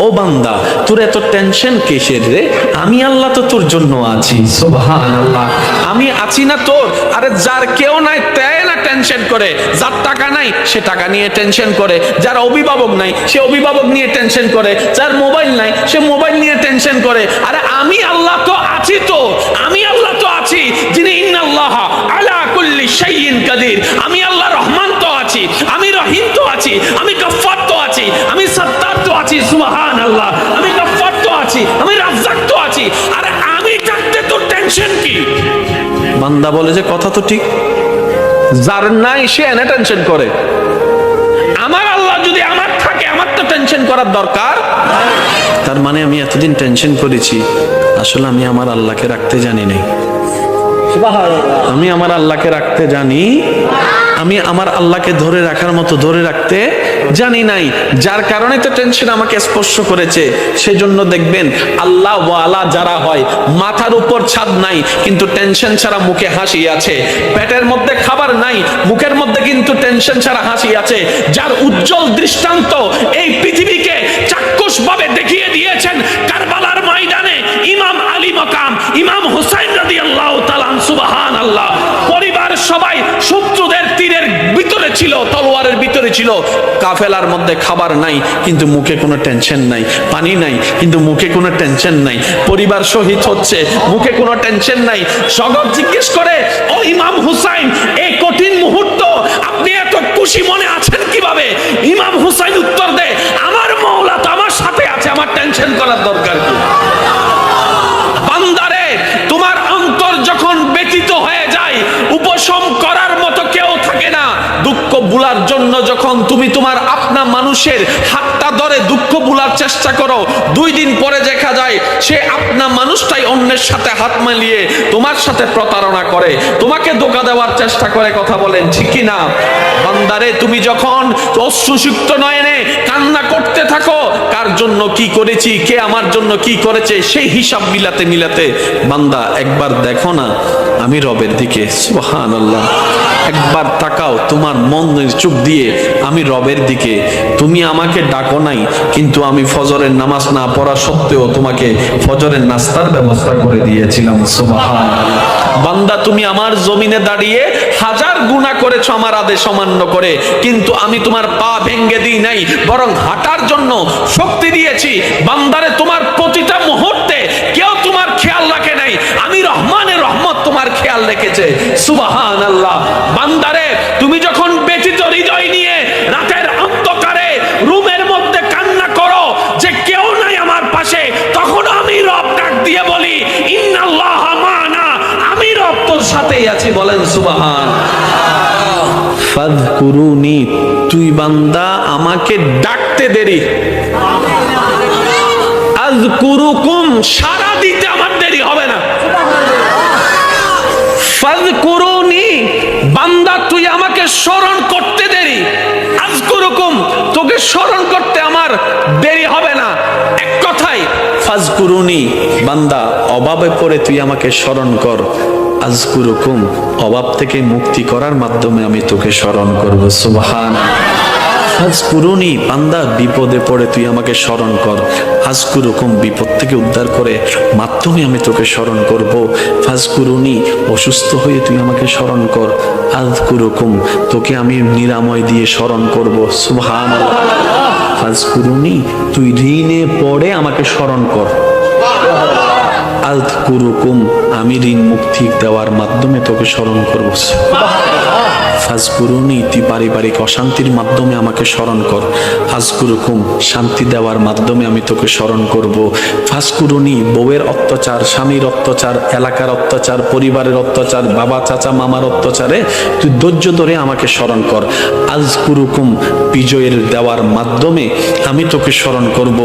ও বান্দা, তোর এত টেনশন কিসের রে? আমি আল্লাহ তো তোর জন্য আছি। সুবহানাল্লাহ, আমি আছি না তোর? আরে যার কেউ নাই তাই না টেনশন করে, যার টাকা নাই সে টাকা নিয়ে টেনশন করে, যার অভিভাবক নাই সে অভিভাবক নিয়ে টেনশন করে, যার মোবাইল নাই সে মোবাইল নিয়ে টেনশন করে। আরে আমি আল্লাহ তো আছি, তো আমি আল্লাহ তো আছি, যিনি ইন্নাল্লাহা আলা কুল্লি শাইইন কাদির। আমি আল্লাহ রহমান তো আছি, আমি রহিম তো আছি, আমি গফফার তো আছি, আমি সত্তার তো আছি। সুবহানাল্লাহ, আমি গফফার তো আছি, আমি রাজ্জাক তো আছি। আরে আমি থাকতে তোর টেনশন কি? বান্দা বলে যে কথা তো ঠিক, যার নাই সে এনে টেনশন করে। আমার আল্লাহ যদি আমার থাকে, আমার তো টেনশন করার দরকার। তার মানে আমি এতদিন টেনশন করেছি, আসলে আমি আমার আল্লাহকে রাখতে জানি নাই। আমি আমার আল্লাহকে রাখতে জানি, আমি আমার আল্লাহকে ধরে রাখার মতো ধরে রাখতে জানি নাই, যার কারণে তো টেনশন আমাকে স্পর্শ করেছে। সেজন্য দেখবেন আল্লাহ ওয়ালা যারা হয়, মাথার উপর ছাদ নাই কিন্তু টেনশন ছাড়া মুখে হাসি আছে, পেটের মধ্যে খাবার নাই মুখের মধ্যে কিন্তু টেনশন ছাড়া হাসি আছে, যার উজ্জ্বল দৃষ্টান্ত এই পৃথিবীকে চাক্ষুষভাবে দেখিয়ে দিয়েছেন কারবালার ময়দানে ইমাম আলী মাকাম ইমাম হুসাইন রাদিয়াল্লাহু তাআলা। সুবহানাল্লাহ, পরিবার সবাই শত্রুদের তীরের ভিতরে ছিল, তলোয়ারের ভিতরে ছিল, কাফেলার মধ্যে খাবার নাই কিন্তু মুখে কোনো টেনশন নাই, পানি নাই কিন্তু মুখে কোনো টেনশন নাই, পরিবার শহীদ হচ্ছে মুখে কোনো টেনশন নাই। জগৎ জিজ্ঞেস করে, ও ইমাম হুসাইন, এই কঠিন মুহূর্ত আপনি এত খুশি মনে আছেন কিভাবে? ইমাম হুসাইন উত্তর দেয়, আমার মাওলা তো আমার সাথে আছে, আমার টেনশন করার দরকার কি? বান্দারে, তোমার অন্তর যখন ব্যথিত হয়ে যায়, উপশম করার মতো কেউ থাকে না। দুঃখ ভুলার জন্য যখন তুমি তোমার আপনা মানুষের হাতটা ধরে দুঃখ ভুলার চেষ্টা করো, 2 দিন পরে দেখা যায় সে আপনা মানুষটাই অন্যের সাথে হাত মিলিয়ে তোমার সাথে প্রতারণা করে, তোমাকে ধোঁকা দেওয়ার চেষ্টা করে। কথা বলেন ঠিক কি না? বান্দারে, তুমি যখন অশ্রুসিক্ত নয়নে কান্না করতে থাকো, কার জন্য কি করেছি, কে আমার জন্য কি করেছে, সেই হিসাব মিলাতে মিলাতে বান্দা একবার দেখো না আমি রবের দিকে। সুবহানাল্লাহ, একবার তাকাও তোমার মনের চোখ দিয়ে আমি রবের দিকে। তুমি আমাকে ডাকো নাই কিন্তু আমি ফজরের নামাজ না পড়া সত্ত্বেও তোমাকে ফজরের নাস্তার ব্যবস্থা করে দিয়েছিলাম। সুবহানাল্লাহ, বান্দা তুমি আমার জমিনে দাঁড়িয়ে হাজার গুনাহ করেছো আমার আদেশ অমান্য করে, কিন্তু আমি তোমার পা ভেঙে দিই নাই, বরং হাঁটার জন্য শক্তি দিয়েছি। বান্দারে, তোমার প্রতিটা মুহূর্তে কেউ তোমার খেয়াল রাখে নাই, আমি রহমানের রহমত তোমার খেয়াল রেখেছে। সুবহানাল্লাহ, বান্দারে, তুমি যখন ব্যথিত হৃদয় নিয়ে রাতের অন্ধকারে রুমের মধ্যে কান্না করো যে কেউ নাই আমার পাশে, তখন আমি রব ডাক দিয়ে বলি, ইন্নাল্লাহা মা'না, আমি রব তোর সাথেই আছি। বলেন সুবহান। ফাযকুরুনি, তুই বান্দা আমাকে ডাকতে দেরি, আযকুরুকুম, সারা দিতে আমার দেরি হবে না। ফাযকুরুনি, বান্দা তুই আমাকে স্মরণ করতে দেরি, আযকুরুকুম, তোকে স্মরণ করতে আমার দেরি হবে না। এক কথায় ফাযকুরুনি, বান্দা অভাবে পড়ে তুই আমাকে স্মরণ কর, আযকুরুকুম, অভাব থেকে মুক্তি করার মাধ্যমে আমি তোকে স্মরণ করব। সুবহানাল্লাহ, ফাযকুরুনি, বান্দা বিপদে পড়ে তুই আমাকে স্মরণ কর, আযকুরুকুম, বিপদ থেকে উদ্ধার করে মাধ্যমে আমি তোকে স্মরণ করব। ফাযকুরুনি, অসুস্থ হয়ে তুই আমাকে স্মরণ কর, আযকুরুকুম, তোকে আমি নিরাময় দিয়ে স্মরণ করব। সুবহানাল্লাহ, ফাযকুরুনি, তুই ঋণে পড়ে আমাকে স্মরণ কর, আযকুরুকুম, আমি ঋণ মুক্তি দেওয়ার মাধ্যমে তোকে স্মরণ করব। ফাযকুরুনি, তুই পারিবারিক অশান্তির মাধ্যমে আমাকে স্মরণ কর, আযকুরুকুম, শান্তি দেওয়ার মাধ্যমে আমি তোকে স্মরণ করব। ফাযকুরুনি, বউয়ের অত্যাচার, স্বামীর অত্যাচার, এলাকার অত্যাচার, পরিবারের অত্যাচার, বাবা চাচা মামার অত্যাচারে তুই ধৈর্য ধরে আমাকে স্মরণ কর, আযকুরুকুম, বিজয়ের দেওয়ার মাধ্যমে আমি তোকে স্মরণ করব।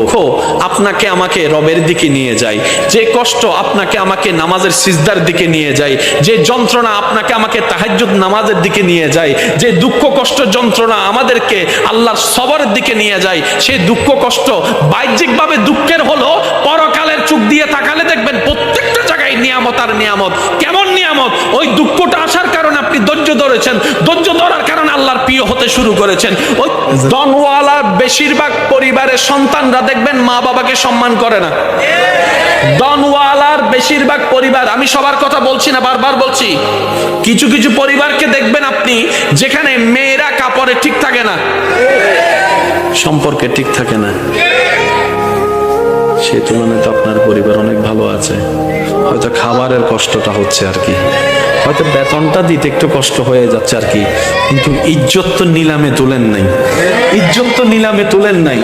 আপনাকে আমাকে রবের দিকে নিয়ে যায়, যে কষ্ট আপনাকে আমাকে নামাজের সিজদার দিকে নিয়ে যায়, যে যন্ত্রণা আপনাকে আমাকে তাহাজ্জুদ নামাজের দিকে নিয়ে যায়, যে দুঃখ কষ্ট যন্ত্রণা আমাদেরকে আল্লাহর সবরের দিকে নিয়ে যায়, সেই দুঃখ কষ্ট বাহ্যিকভাবে দুঃখের হলো, পরকালের চোখ দিয়ে তাকালে দেখবেন প্রত্যেকটা জায়গায় নিয়ামত আর নিয়ামত। কেমন নিয়ামত? নিয়ামত, ওই দুঃখটা আসার কারণে আপনি ধৈর্য ধরেছেন, ধৈর্য ধরার কারণে আল্লাহর প্রিয় হতে শুরু করেছেন। ওই ধনওয়ালার বেশিরভাগ পরিবারের সন্তানরা দেখবেন মা বাবাকে সম্মান করে না। ধনওয়ালার বেশিরভাগ পরিবার, আমি সবার কথা বলছি না, বারবার বলছি, কিছু কিছু পরিবারকে দেখবেন আপনি যেখানে মেয়েরা কাপড়ে ঠিক থাকে না, সম্পর্কে ঠিক থাকে না, সে তুলনায় তো আপনার পরিবার অনেক ভালো আছে। হয়তো খাবারের কষ্টটা হচ্ছে আর কি, হয়তো বেতনটা দিতে একটু কষ্ট হয়ে যাচ্ছে আর কি, কিন্তু ইজ্জত তো নিলামে তুলেন নাই, ইজ্জত তো নিলামে তুলেন নাই।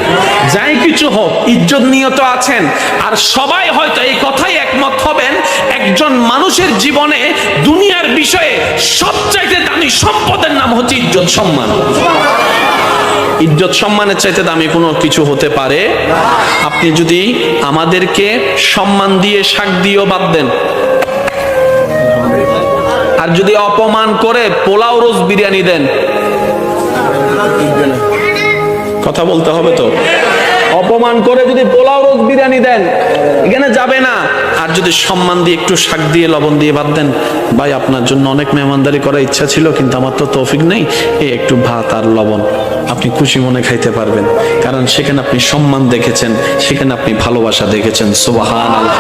যাই কিছু হোক, ইজ্জত নিয়ে তো আছেন। আর সবাই হয়তো এই কথাই একমত হবেন, একজন মানুষের জীবনে দুনিয়ার বিষয়ে সবচাইতে দামি সম্পদের নাম হচ্ছে ইজ্জত সম্মান। ইজ্জত সম্মানের চাইতে দামি কোনো কিছু হতে পারে? আপনি যদি আমাদেরকে সম্মান দিয়ে শাক দিয়েও বাদ দেন, আর যদি অপমান করে পোলাও রোজ বিরিয়ানি দেন, কথা বলতে হবে তো, অপমান করে যদি পোলাও রোজ বিরিয়ানি দেন এখানে যাবে না। আর যদি সম্মান দিয়ে একটু শাক দিয়ে লবণ দিয়ে বাদ দেন, ভাই আপনার জন্য অনেক মেহমানদারি করার ইচ্ছা ছিল কিন্তু আমার তো তৌফিক নেই, এই একটু ভাত আর লবণ, আপনি খুশি মনে খাইতে পারবেন, কারণ সেখানে আপনি সম্মান দেখেছেন, সেখানে আপনি ভালোবাসা দেখেছেন। সুবহানাল্লাহ।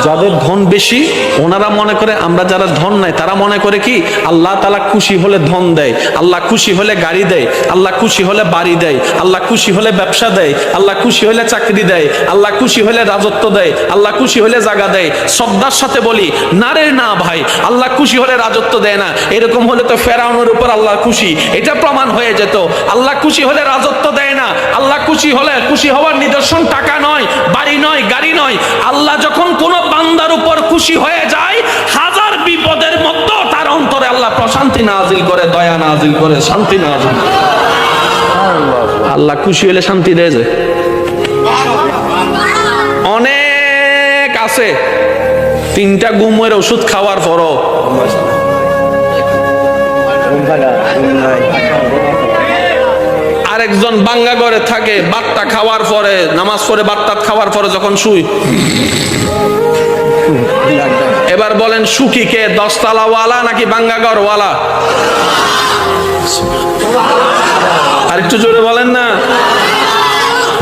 যাদের ধন বেশি ওনারা মনে করে, আমরা যারা ধন নাই তারা মনে করে কি আল্লাহ তাআলা খুশি হলে ধন দেয়, আল্লাহ খুশি হলে গাড়ি দেয়, আল্লাহ খুশি হলে বাড়ি দেয়, আল্লাহ খুশি হলে ব্যবসা দেয়, আল্লাহ খুশি হলে চাকরি দেয়, আল্লাহ খুশি হলে রাজত্ব দেয়, আল্লাহ খুশি হলে জায়গা দেয়। শ্রদ্ধার সাথে বলি, না রে না ভাই, আল্লাহ খুশি হলে রাজত্ব দেয় না। এরকম হলে তো ফেরাউনের উপর আল্লাহ খুশি, এটা প্রমাণ হয়ে যেত। আল্লাহ খুশি হলে রাজত্ব দেয় না। আল্লাহ খুশি হলে, খুশি হওয়ার নিদর্শন টাকা নয়, বাড়ি নয়, গাড়ি নয়। আল্লাহ যখন কোন বান্দার উপর খুশি হয়ে যায়, হাজার বিপদের মধ্যে তার অন্তরে আল্লাহ প্রশান্তি নাজিল করে, দয়া নাজিল করে, শান্তি নাজিল করে। আল্লাহ খুশি হলে শান্তি দেয় যে অনেক আছে, 3টা ঘুমের ওষুধ খাওয়ার পরও আরেকজন বাঙ্গা ঘরে থাকে, বাতটা খাওয়ার পরে, নামাজ পড়ে বাতটা খাওয়ার পরে যখন শুই, এবার বলেন সুখী কে, 10 তলা ওয়ালা নাকি বাঙ্গা ঘর ওয়ালা? আর একটু জোরে বলেন না।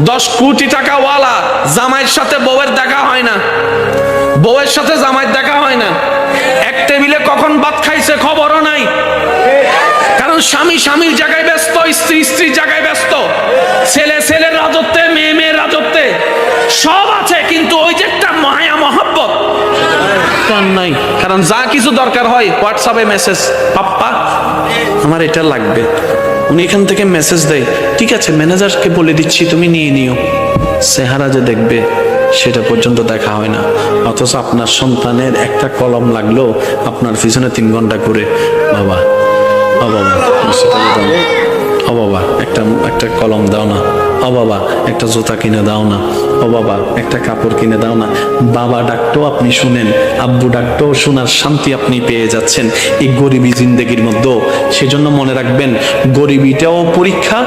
10 কোটি টাকা ওয়ালা, জামাইয়ের সাথে বউয়ের দেখা হয় না, বউয়ের সাথে জামাইয়ের দেখা হয় না, এক টেবিলে কখন ভাত খাইছে খবরও নাই, কারণ স্বামী স্বামীর জায়গায় ব্যস্ত, স্ত্রী স্ত্রীর জায়গায় ব্যস্ত, ছেলে ছেলের রাজত্বে, মেয়ে মেয়ের রাজত্বে, সব আছে কিন্তু ওই যে একটা মায়া মহব্বত নাই। কারণ যা কিছু দরকার হয় হোয়াটসঅ্যাপে মেসেজ, পাপ্পা আমার এটা লাগবে, উনি এখান থেকে মেসেজ দেয়, ঠিক আছে ম্যানেজারকে বলে দিচ্ছি তুমি নিয়ে নিও। চেহারা যে দেখবে সেটা পর্যন্ত দেখা হয় না। অথচ আপনার সন্তানের একটা কলম লাগলো আপনার পিছনে 3 ঘন্টা করে, বাবা ও বাবা ও বাবা একটা কলম দাও না, ও বাবা একটা জুতা কিনে দাও না, ও বাবা একটা কাপড় কিনে দাও না। বাবা ডাকতেও আপনি শুনেন, আব্বু ডাকতেও শোনার শান্তি আপনি পেয়ে যাচ্ছেন এই গরিবী জিন্দেগির মধ্যে। সেজন্য মনে রাখবেন, গরিবিটাও পরীক্ষা,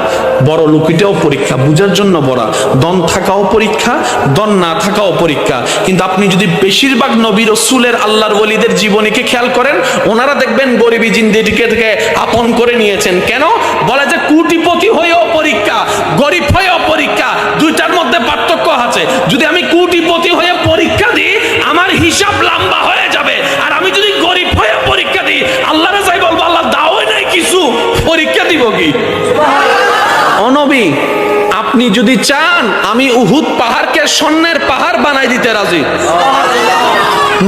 বড় লোকিটাও পরীক্ষা, বুঝার জন্য বড়া, দন থাকাও পরীক্ষা, দন না থাকাও পরীক্ষা। কিন্তু আপনি যদি বেশিরভাগ নবী রাসূলের, আল্লাহর ওলিদের জীবনীকে খেয়াল করেন, ওনারা দেখবেন গরিবী জিন্দেগিকে আপন করে নিয়েছেন। কেন বলে যে কোটিপতি হয়েও পরীক্ষা, গরিব হয়েও পরীক্ষা, দুইটার মধ্যে পার্থক্য আছে। যদি আমি কোটিপতি হয়ে পরীক্ষা দিই আমার হিসাব লম্বা হয়ে যাবে, আর আমি যদি গরিব হয়ে পরীক্ষা দিই আল্লাহরে যাই বলবো আল্লাহ দাওই নাই কিছু, পরীক্ষা দিব কি? ও নবী, আপনি যদি চান আমি উহুদ পাহাড়কে স্বর্ণের পাহাড় বানাই দিতে রাজি।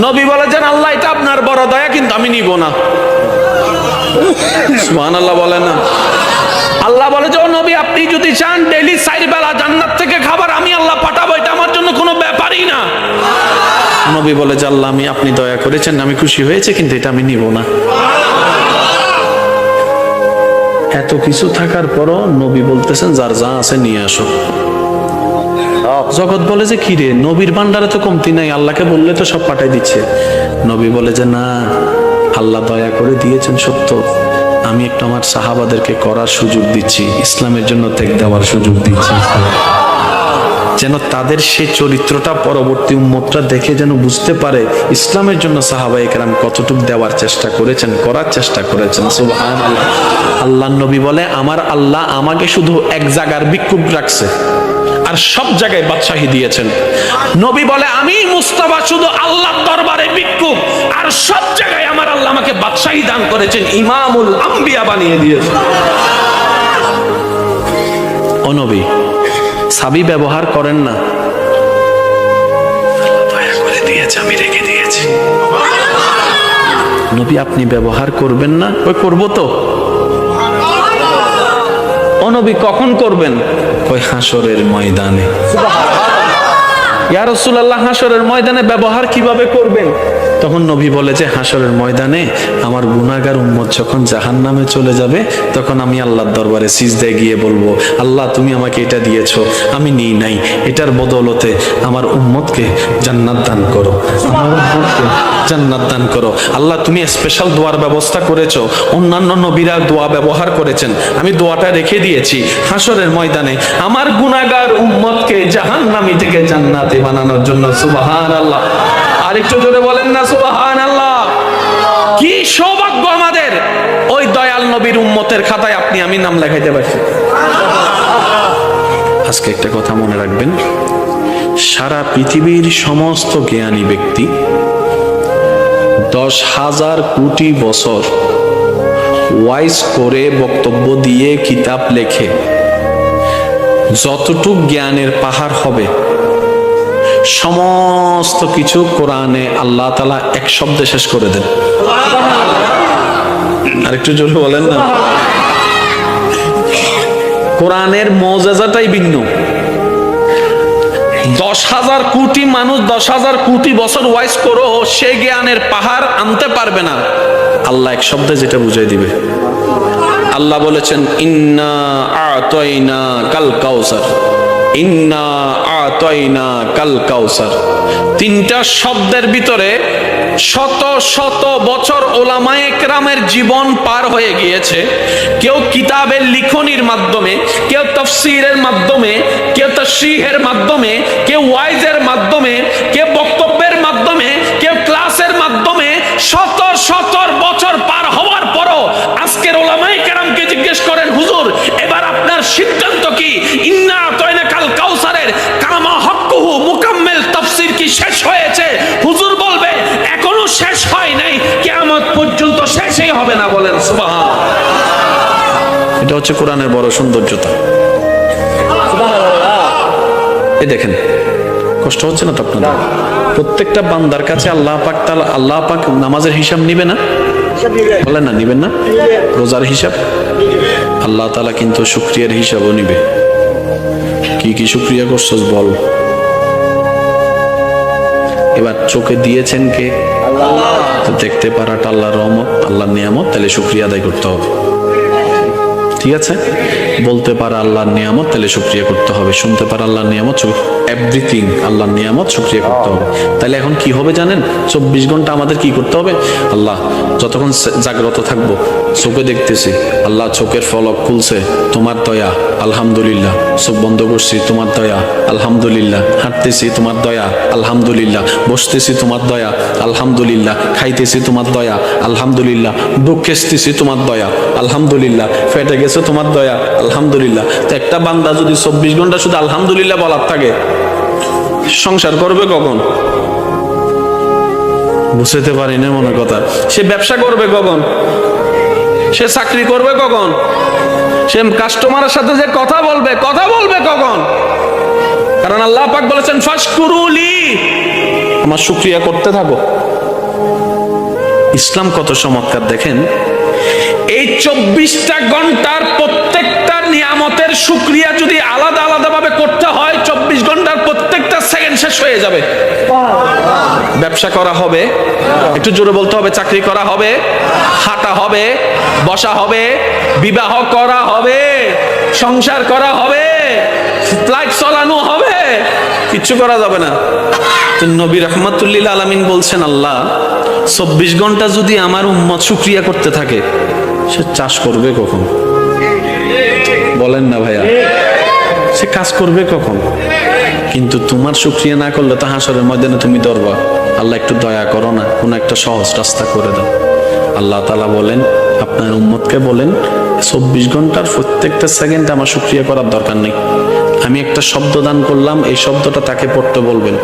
নবী বলেছেন আল্লাহ এটা আপনার বড় দয়া, কিন্তু আমি নিব না। সুবহানাল্লাহ বলেন না। আল্লাহ বলে যে ও নবী আপনি যদি চান ডেইলি 4 বেলা জান্নাত থেকে খাবার আমি আল্লাহ পাঠাবো, এটা আমার জন্য কোনো ব্যাপারই না। নবী বলে যে আল্লাহ আপনি দয়া করেছেন, আমি খুশি হয়েছে, কিন্তু এটা আমি নিব না। এত কিছু থাকার পরও নবী বলতেছেন যার যা আছে নিয়ে আসো। জগৎ বলে যে কি রে, নবীর ভান্ডারে তো কমতি নাই, আল্লাহকে বললে তো সব পাঠাই দিচ্ছে। নবী বলে যে না, আল্লাহ দয়া করে দিয়েছেন সত্য, আমি একটু আমার সাহাবাদেরকে করার সুযোগ দিচ্ছি, ইসলামের জন্য ত্যাগ দেওয়ার সুযোগ দিচ্ছি। যেন তাদের সেই চরিত্রটা পরবর্তী উম্মতরা দেখে যেন বুঝতে পারে ইসলামের জন্য সাহাবায়ে কেরাম কতটুকু দেওয়ার চেষ্টা করেছেন, করার চেষ্টা করেছেন। সুবহানাল্লাহ। আল্লাহর নবী বলে, আমার আল্লাহ আমাকে শুধু এক জায়গার ভিক্ষুক রাখছে আর সব জায়গায় বাদশাহী দিয়েছেন। নবী বলে, আমি মুস্তাফা শুধু আল্লাহর দরবারে ভিক্ষুক আর সব জায়গায় আমার আল্লাহ আমাকে বাদশাহী দান করেছেন, ইমামুল আম্বিয়া বানিয়ে দিয়েছেন। ও নবী, চাবি ব্যবহার করেন না, দয়া করে দিয়েছে, আমি রেখে দিয়েছি। নবী, আপনি ব্যবহার করবেন না? ওই করব তো। ও নবী, কখন করবেন? ওই হাসরের ময়দানে। ইয়া রাসূলুল্লাহ, হাসরের ময়দানে ব্যবহার কিভাবে করবেন? তখন নবী বলে যে, হাসরের ময়দানে আমার গুনাহগার উম্মত যখন জাহান্নামে চলে যাবে, তখন আমি আল্লাহর দরবারে সিজদায় গিয়ে বলবো, আল্লাহ তুমি আমাকে এটা দিয়েছো, আমি নিই নাই, এটার বদৌলতে আমার উম্মতকে জান্নাত দান করো, আমার উম্মতকে জান্নাত দান করো। আল্লাহ তুমি স্পেশাল দোয়ার ব্যবস্থা করেছো, অন্যান্য নবীরা দোয়া ব্যবহার করেছেন, আমি দোয়াটা রেখে দিয়েছি হাসরের ময়দানে আমার গুনাহগার উম্মতকে জাহান্নামী থেকে জান্নাতি বানানোর জন্য। সুবহানাল্লাহ। আরেকটু জোরে বলেন না সুবহানাল্লাহ। কি সৌভাগ্য আমাদের, ওই দয়াল নবীর উম্মতের খাতায় আপনি আমি নাম লেখাইতে পারছি। আজকে একটা কথা মনে রাখবেন, সারা পৃথিবীর সমস্ত জ্ঞানী ব্যক্তি 10,000 কোটি বছর ওয়াইজ করে বক্তব্য দিয়ে কিতাব লেখে, যতটুক জ্ঞানের পাহাড় হবে সমস্ত কিছু কোরআনে আল্লাহ তাআলা এক শব্দে শেষ করে দেন। আরেকটু জোরে বলেন না। কোরআনের মুজিজাটাই ভিন্ন। 10,000 কোটি মানুষ 10,000 কোটি বছর ওয়াইজ করো, সে জ্ঞানের পাহাড় আনতে পারবে না। আল্লাহ এক শব্দে যেটা বুঝাই দিবে। আল্লাহ বলেছেন, ইন্না আ'তাইনা কাল কাউসার, ইন্না আ'তাইনা কাল কাউসার। তিনটা শব্দের ভিতরে শত শত বছর ওলামায়ে কেরামের জীবন পার হয়ে গিয়েছে। কেউ কিতাবের লিখনির মাধ্যমে, কেউ তাফসীরের মাধ্যমে, কেউ তাশরীহের মাধ্যমে, কেউ ওয়াইজের মাধ্যমে, কেউ বক্তব্যের মাধ্যমে, কেউ ক্লাসের মাধ্যমে শত শত বছর পার হওয়ার পরও আজকের ওলামায়ে কেরামকে জিজ্ঞেস করেন, হুজুর এবার আপনার সিদ্ধান্ত কি? ইন্না আ'তাইনা কাল কাউসারের কামা হক্কুহু মুকাম্মিল তাফসীর কি শেষ হয়েছে? হুজুর বলবে এখনো শেষ হয় নাই, কিয়ামত পর্যন্ত শেষই হবে না। বলেন সুবহানাল্লাহ। এটা হচ্ছে কোরআনের বড় সৌন্দর্যতা। সুবহানাল্লাহ। এই দেখেন, কষ্ট হচ্ছে না তো আপনাদের? প্রত্যেকটা বান্দার কাছে আল্লাহ পাক নামাজের হিসাব নিবে না? বলেন না, নিবেন না? রোজার হিসাব আল্লাহ তাআলা কিন্তু শুকরিয়ার হিসাবও নিবে। কি কি শুকরিয়া করছস বল। এবার চোখে দিয়েছেন কে? আল্লাহ। তো দেখতে পারাটা আল্লাহর রহমত, আল্লাহর নিয়ামত, তাহলে শুকরিয়া আদায় করতে হবে। ঠিক আছে? বলতে পারা আল্লাহর নিয়ামত, তাহলে শুকরিয়া করতে হবে। শুনতে পারা আল্লাহর নিয়ামত, এভরিথিং আল্লাহর নিয়ামত, শুকরিয়া করতে হবে। তাহলে এখন কি হবে জানেন? 24 ঘন্টা আমাদের কি করতে হবে? আল্লাহ, যতক্ষণ জাগ্রত থাকবো, চোখে দেখতেছি, আল্লাহ চোখের ফলক খুলছে, তোমার দয়া, আলহামদুলিল্লাহ। চোখ বন্ধ করছি, তোমার দয়া, আলহামদুলিল্লাহ। হাঁটতেছি, তোমার দয়া, আলহামদুলিল্লাহ। বসতেছি, তোমার দয়া, আলহামদুলিল্লাহ। খাইতেছি, তোমার দয়া, আলহামদুলিল্লাহ। বুক খেসতেছি, তোমার দয়া, আলহামদুলিল্লাহ। ফেটে গেছে, তোমার দয়া, আলহামদুলিল্লাহ। তো একটা বান্দা যদি 24 ঘন্টা শুধু আলহামদুলিল্লাহ বলার থাকে, সংসার করবে কখন? বুঝতে পারি না মনে কথা। সে ব্যবসা করবে কখন? সে চাকরি করবে কখন? সে কাস্টমারের সাথে যে কথা বলবে কখন? কারণ আল্লাহ পাক বলেছেন, ফাশকুরুলি, আমার শুকরিয়া করতে থাকো। ইসলাম কত চমৎকার দেখেন। এই 24টা ঘন্টার প্রত্যেকটা নিয়ামতের শুকরিয়া যদি আলাদা আলাদা ভাবে করতে হয়, 24 ঘন্টার প্রত্যেকটা সেকেন্ড শেষ হয়ে যাবে। ব্যবসা করা হবে, একটু জোরে বলতে হবে, চাকরি করা হবে, হাঁটা হবে, বসা হবে, বিবাহ করা হবে, সংসার করা হবে, ফ্লাইট চালানো হবে, কিচ্ছু করা যাবে না। তো নবী রাহমাতুল্লিল আলামিন বলছেন, আল্লাহ 24 ঘন্টা যদি আমার উম্মত শুকরিয়া করতে থাকে, সে চাষ করবে কখন? বলেন না ভাইয়া। সে কাজ করবে কখন? কিন্তু তোমার শুকরিয়া না করলে তো হাসরের ময়দানে তুমি ধরবা, আল্লাহ একটু দয়া করো না, কোন একটা সহজ রাস্তা করে দাও। আল্লাহ তাআলা বলেন আপনার উম্মতকে বলেন 24 ঘন্টার প্রত্যেকটা সেকেন্ডে আমার শুকরিয়া করার দরকার নেই। আমি একটা শব্দ দান করলাম, এই শব্দটা তাকে পড়তে বলবেন,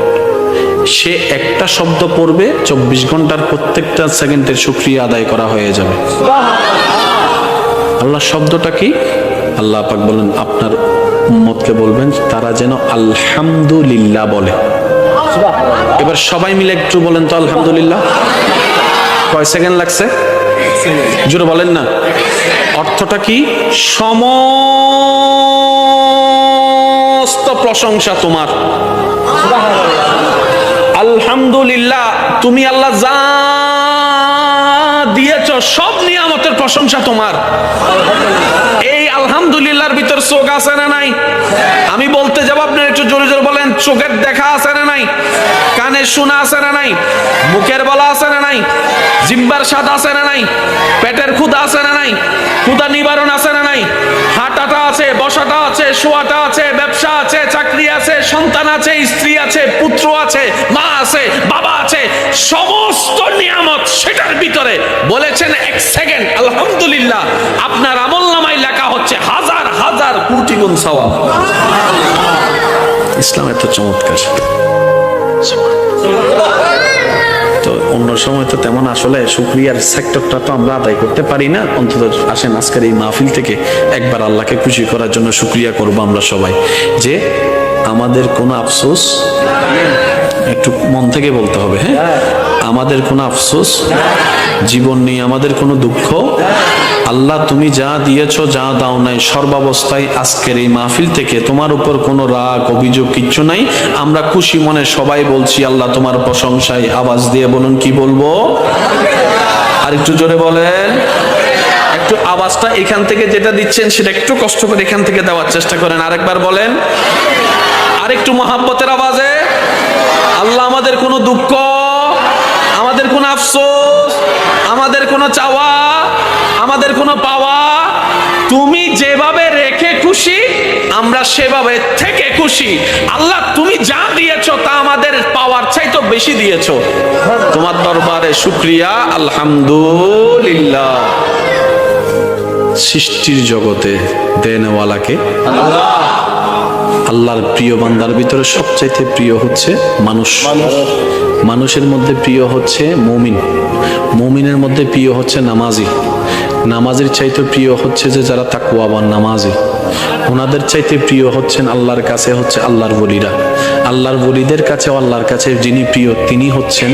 সে একটা শব্দ পড়বে, 24 ঘন্টার প্রত্যেকটা সেকেন্ডের শুকরিয়া আদায় করা হয়ে যাবে। আল্লাহ শব্দটা কি? আল্লাহ পাক বলেন আপনার উম্মতকে বলবেন তারা যেন আলহামদুলিল্লাহ বলে। এবার সবাই মিলে একটু বলেন তো আলহামদুলিল্লাহ। কয় সেকেন্ড লাগছে? জোরে বলেন না। অর্থটা কি? সমস্ত প্রশংসা তোমার। আলহামদুলিল্লাহ, তুমি আল্লাহ যা দিয়েছ সব নিয়ামতের প্রশংসা তোমার। এই আলহামদুলিল্লাহর ভিতর চোখ আছে না নাই? আমি বলতে যাব, আপনার একটু জোরে জোরে বলেন। চোখের দেখা আছে না নাই? কানের শোনা আছে না নাই? মুখের বলা আছে না নাই? জিহ্বার স্বাদ আছে না নাই? পেটের ক্ষুধা আছে না নাই? ক্ষুধা নিবারণ আছে না নাই? হাঁটাটা আছে, বসাটা আছে, শোয়াটা আছে, ব্যবসা আছে, চাকরি আছে, সন্তান আছে, স্ত্রী আছে, পুত্র আছে, মা আছে, বাবা আছে, সমস্ত নিয়ামত সেটার ভিতরে বলেছেন এক সেকেন্ড আলহামদুলিল্লাহ, আপনার আমলনামায় লেখা হচ্ছে হাজার হাজার কোটি গুণ সওয়াব। ইসলাম এত চমৎকার। তো অন্য সময় তো তেমন আসলে শুকরিয়ার সেক্টরটা তো আমরা আদায় করতে পারি না। অন্তত আসেন আজকের এই মাহফিল থেকে একবার আল্লাহকে খুশি করার জন্য শুকরিয়া করব আমরা সবাই, যে আমাদের কোনো আফসোস, একটু মন থেকে বলতে হবে, হ্যাঁ, আমাদের কোনো আফসোস জীবন নেই, আমাদের কোনো দুঃখ। আল্লাহ তুমি যা দিয়েছো, যা দাও নাই, সর্বাবস্থায় আজকের এই মাহফিল থেকে তোমার উপর কোনো রাগ অভিযোগ কিচ্ছু নাই। আমরা খুশি মনে সবাই বলছি আল্লাহ তোমার প্রশংসায়। আওয়াজ দিয়ে বলুন, কি বলবো? আর একটু জোরে বলেন। একটু আওয়াজটা এখান থেকে যেটা দিচ্ছেন সেটা একটু কষ্ট করে এখান থেকে দেওয়ার চেষ্টা করেন। আরেকবার বলেন, আরেকটু মহাব্বতের আওয়াজে। আল্লাহ আমাদের কোনো দুঃখ, আমাদের কোনো আফসোস, আমাদের কোনো চাওয়া, আমাদের কোনো পাওয়া তুমি যেভাবে রেখে খুশি, আমরা সেভাবে থেকে খুশি। আল্লাহ তুমি যা দিয়েছো তা আমাদের পাওয়ার চাইতে বেশি দিয়েছো। তোমার দরবারে শুকরিয়া, আলহামদুলিল্লাহ। সৃষ্টির জগতে দেনওয়ালাকে আল্লাহ। আল্লাহর প্রিয় বান্দার ভিতরে সবচাইতে প্রিয় হচ্ছে মানুষ। মানুষের মধ্যে প্রিয় হচ্ছে মুমিন, মুমিনের মধ্যে প্রিয় হচ্ছে নামাজি, নামাজের চাইতে প্রিয় হচ্ছে যে যারা তাকওয়াবান নামাজি, ওনাদের চাইতে প্রিয় হচ্ছেন আল্লাহর কাছে হচ্ছে আল্লাহর ওলিরা। আল্লাহর ওলিদের কাছে, আল্লাহর কাছে যিনি প্রিয় তিনি হচ্ছেন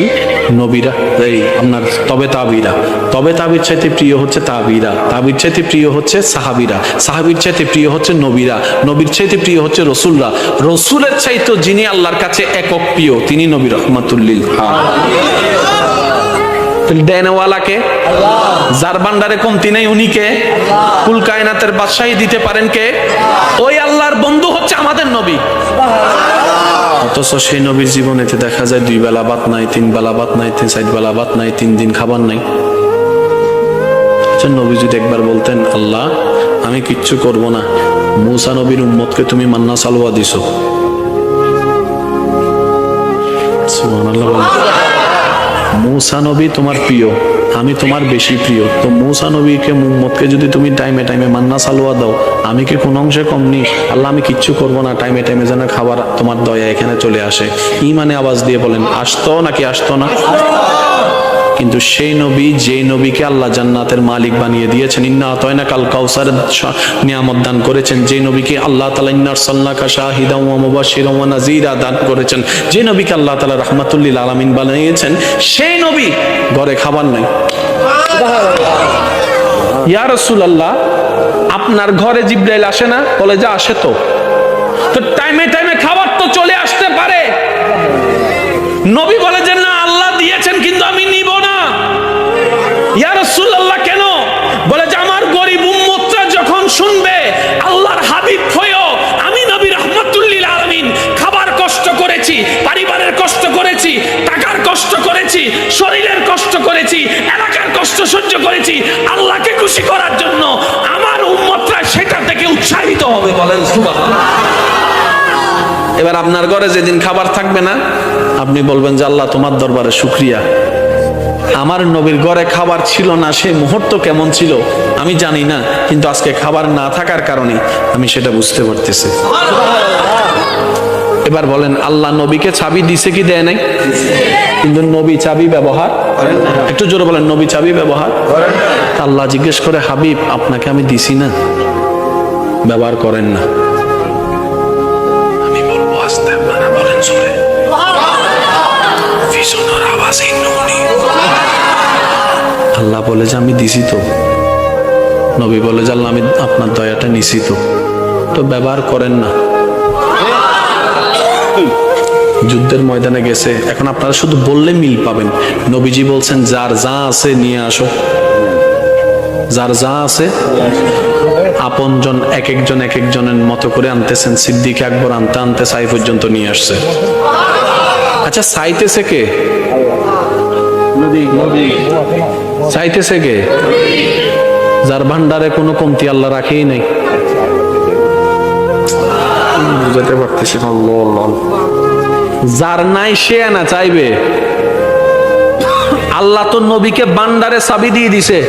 নবীরা, এই আপনার তবে তাবিরা। তবে তাবির চাইতে প্রিয় হচ্ছে তাবিরা, তাবির চাইতে প্রিয় হচ্ছে সাহাবিরা, সাহাবির চাইতে প্রিয় হচ্ছে নবীরা, নবীর চাইতে প্রিয় হচ্ছে রসুলরা, রসুলের চাইতে যিনি আল্লাহর কাছে একক প্রিয় তিনি নবী রহমাতুল্লিল দেনওয়ালাকে, যার ভান্ডারে কমতি নেই উনি কে? কুল কায়নাতের বাদশাহী দিতে পারেন কে? ওই আল্লাহর বন্ধু হচ্ছে আমাদের নবী। অথচ সেই নবীর জীবনেতে দেখা যায় 2 বেলা ভাত নাই, 3 বেলা ভাত নাই, 4 বেলা ভাত নাই, 3 দিন খাবার নাই। নবী যদি একবার বলতেন আল্লাহ আমি কিচ্ছু করব না, মুসা নবীর উম্মতকে তুমি মান্না সালওয়া দিছো, সুবহানাল্লাহ। মুসা নবী তোমার প্রিয়, আমি তোমার বেশি প্রিয়, তো মুসা নবীকে উম্মতকে যদি তুমি টাইমে টাইমে মান্না সালওয়া দাও, আমি কি কোন অংশে কম নেই? আল্লাহ আমি কিচ্ছু করব না, টাইমে টাইমে যেন খাবার তোমার দয়া এখানে চলে আসে। ইমানে আওয়াজ দিয়ে বলেন আসতো নাকি আসতো না? কিন্তু সেই নবী, যেই নবীকে আল্লাহ জান্নাতের মালিক বানিয়ে দিয়েছেন, ইন্না আতাইনা কাল কাউসারের নিয়ামত দান করেছেন, যে নবীকে আল্লাহ তাআলা ইন্না আরসালনাকা শাহিদান ওয়া মুবাশশিরান ওয়া নাযীরা দান করেছেন, যে নবীকে আল্লাহ তাআলা রাহমাতুল লিল আলামিন বানিয়েছেন, সেই নবী ঘরে খাবার নাই। ইয়া রাসূলুল্লাহ আপনার ঘরে জিবরাইল আসে না? বলে যা আসে তো টাইমে টাইমে খাবার তো চলে আসতে পারে। নবী বলে যে না আল্লাহ দিয়েছেন কিন্তু আমি নিব না। ইয়া রাসূলুল্লাহ কেন? বলে যে আমার গরিব উম্মতরা যখন শুনবে আল্লাহর হাবিব হয়েও আমি নবী রাহমাতুল লিল আলামিন খাবার কষ্ট করেছি, পরিবারের কষ্ট করেছি, টাকার কষ্ট করেছি, শরীরের কষ্ট করেছি, এলাকার কষ্ট সহ্য করেছি আল্লাহকে খুশি করার জন্য, আমার উম্মতরা সেটা থেকে উৎসাহিত হবে। বলেন সুবহানাল্লাহ। এবার আপনার ঘরে যেদিন খাবার থাকবে না, আপনি বলবেন যে আল্লাহ তোমার দরবারে শুকরিয়া, আমার নবীর ঘরে খাবার ছিল না, সেই মুহূর্ত কেমন ছিল আমি জানি না, কিন্তু আজকে খাবার না থাকার কারণে আমি সেটা বুঝতে পারতেছি। এবার বলেন, আল্লাহ নবীকে চাবি দিছে কি দেয় নাই? কিন্তু নবী চাবি ব্যবহার, একটু জোরে বলেন, নবী চাবি ব্যবহার। আল্লাহ জিজ্ঞেস করে, হাবিব আপনাকে আমি দিছি না, ব্যবহার করেন না। আমি বলবো আস্তে, আপনারা বলেন জোরে। আল্লাহ বলে যে আমি দিছি তো, নবী বলে যে আল্লাহ আমি আপনার দয়াটা নিছি তো ব্যবহার করেন না। যুদ্ধের ময়দানে গেছে, এখন আপনারা শুধু বললে মিল পাবেন। নবীজি বলছেন যার যা আছে নিয়ে আসো, যার যা আছে। আপনজন এক একজনের মতো করে আনতেছেন। সিদ্দিক আকবর আনতে আনতে সাই পর্যন্ত নিয়ে আসছে। আচ্ছা, চাইতেছে কে? চাইতেছে কে? যার ভান্ডারে কোনো কমতি আল্লাহ রাখেই নাই। বুঝাতে পারতেছি না। যার নাই সে না চাইবে। আল্লাহ তো নবীকে ভান্ডারে চাবি দিয়ে দিছে।